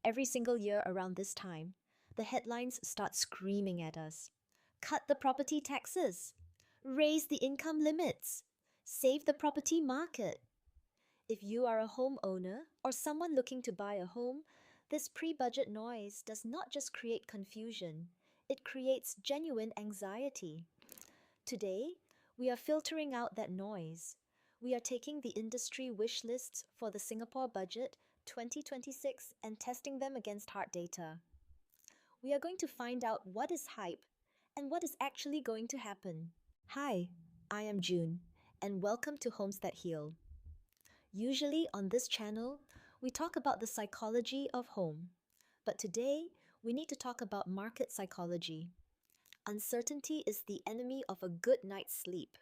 Every single year around this time, the headlines start screaming at us. Cut the property taxes, raise the income limits, save the property market. If you are a homeowner or someone looking to buy a home, this pre budget noise does not just create confusion, it creates genuine anxiety. Today, we are filtering out that noise. We are taking the industry wish lists for the Singapore Budget 2026 and testing them against hard data. We are going to find out what is hype and what is actually going to happen. Hi, I am June, and welcome to Homes That Heal. Usually on this channel, we talk about the psychology of home. But today, we need to talk about market psychology. Uncertainty is the enemy of a good night's sleep.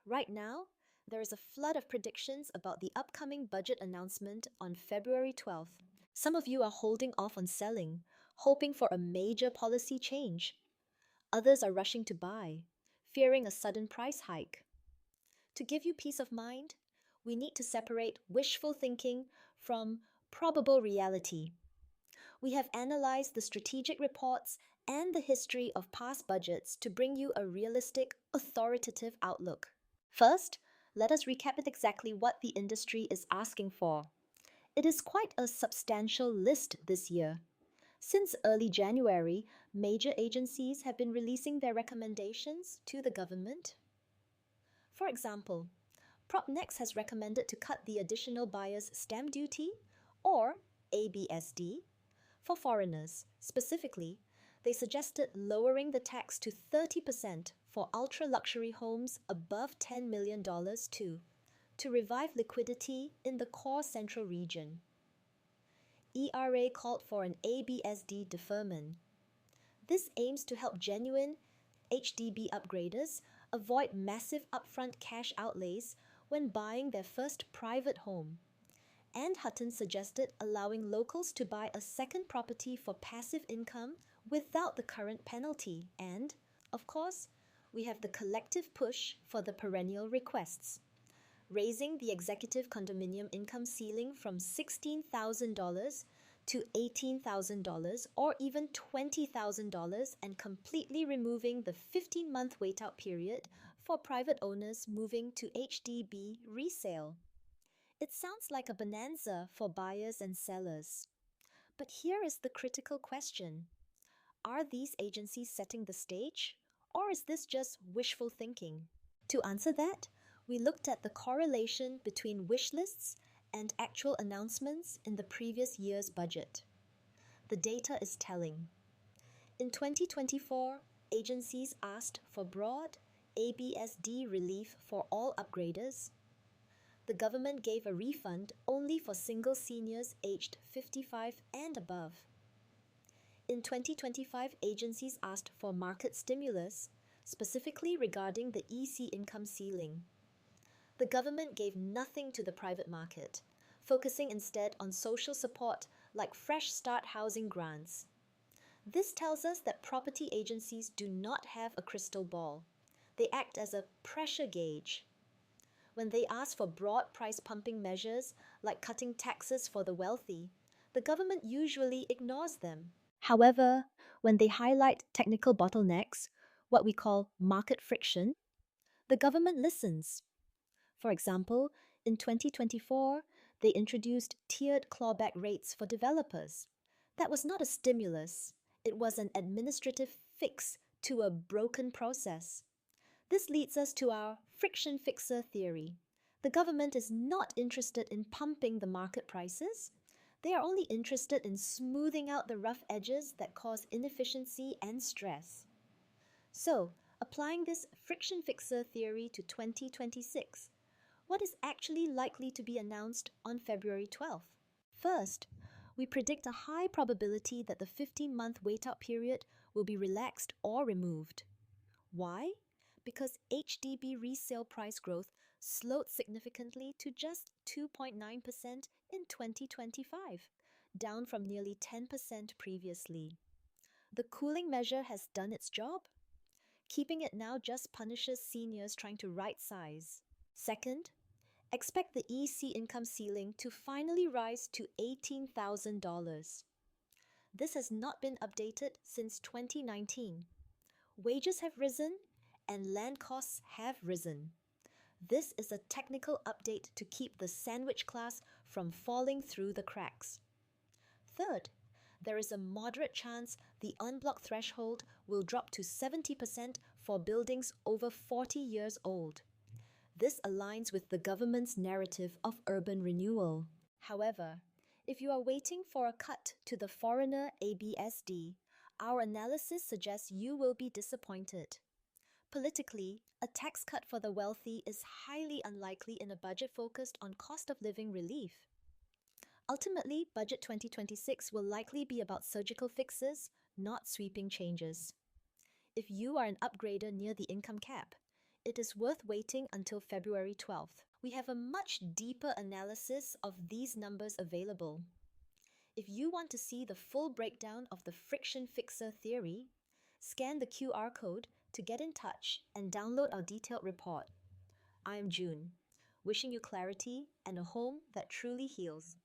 Right now, there is a flood of predictions about the upcoming budget announcement on February 12th. Some of you are holding off on selling, hoping for a major policy change. Others are rushing to buy, fearing a sudden price hike. To give you peace of mind, we need to separate wishful thinking from probable reality. We have analyzed the strategic reports and the history of past budgets to bring you a realistic, authoritative outlook. First, let us recap it exactly what the industry is asking for. It is quite a substantial list this year. Since early January, major agencies have been releasing their recommendations to the government. For example, Propnex has recommended to cut the additional buyer's stamp duty, or ABSD, for foreigners. Specifically, they suggested lowering the tax to 30% for ultra-luxury homes above $10 million too, to revive liquidity in the core central region. ERA called for an ABSD deferment. This aims to help genuine HDB upgraders avoid massive upfront cash outlays when buying their first private home. And Hutton suggested allowing locals to buy a second property for passive income without the current penalty. And, of course, we have the collective push for the perennial requests, raising the executive condominium income ceiling from $16,000 to $18,000 or even $20,000 and completely removing the 15-month wait-out period for private owners moving to HDB resale. It sounds like a bonanza for buyers and sellers. But here is the critical question. Are these agencies setting the stage, or is this just wishful thinking? To answer that, we looked at the correlation between wish lists and actual announcements in the previous year's budget. The data is telling. In 2024, agencies asked for broad ABSD relief for all upgraders. The government gave a refund only for single seniors aged 55 and above. In 2025, agencies asked for market stimulus, specifically regarding the EC income ceiling. The government gave nothing to the private market, focusing instead on social support like Fresh Start housing grants. This tells us that property agencies do not have a crystal ball. They act as a pressure gauge. When they ask for broad price pumping measures like cutting taxes for the wealthy, the government usually ignores them. However, when they highlight technical bottlenecks, what we call market friction, the government listens. For example, in 2024, they introduced tiered clawback rates for developers. That was not a stimulus, it was an administrative fix to a broken process. This leads us to our friction fixer theory. The government is not interested in pumping the market prices. They are only interested in smoothing out the rough edges that cause inefficiency and stress. So, applying this friction fixer theory to 2026, what is actually likely to be announced on February 12th? First, we predict a high probability that the 15-month wait-out period will be relaxed or removed. Why? Because HDB resale price growth slowed significantly to just 2.9% in 2025, down from nearly 10% previously. The cooling measure has done its job. Keeping it now just punishes seniors trying to right size. Second, expect the EC income ceiling to finally rise to $18,000. This has not been updated since 2019. Wages have risen and land costs have risen. This is a technical update to keep the sandwich class from falling through the cracks. Third, there is a moderate chance the unblock threshold will drop to 70% for buildings over 40 years old. This aligns with the government's narrative of urban renewal. However, if you are waiting for a cut to the foreigner ABSD, our analysis suggests you will be disappointed. Politically, a tax cut for the wealthy is highly unlikely in a budget focused on cost of living relief. Ultimately, Budget 2026 will likely be about surgical fixes, not sweeping changes. If you are an upgrader near the income cap, it is worth waiting until February 12th. We have a much deeper analysis of these numbers available. If you want to see the full breakdown of the friction fixer theory, scan the QR code to get in touch and download our detailed report. I am June, wishing you clarity and a home that truly heals.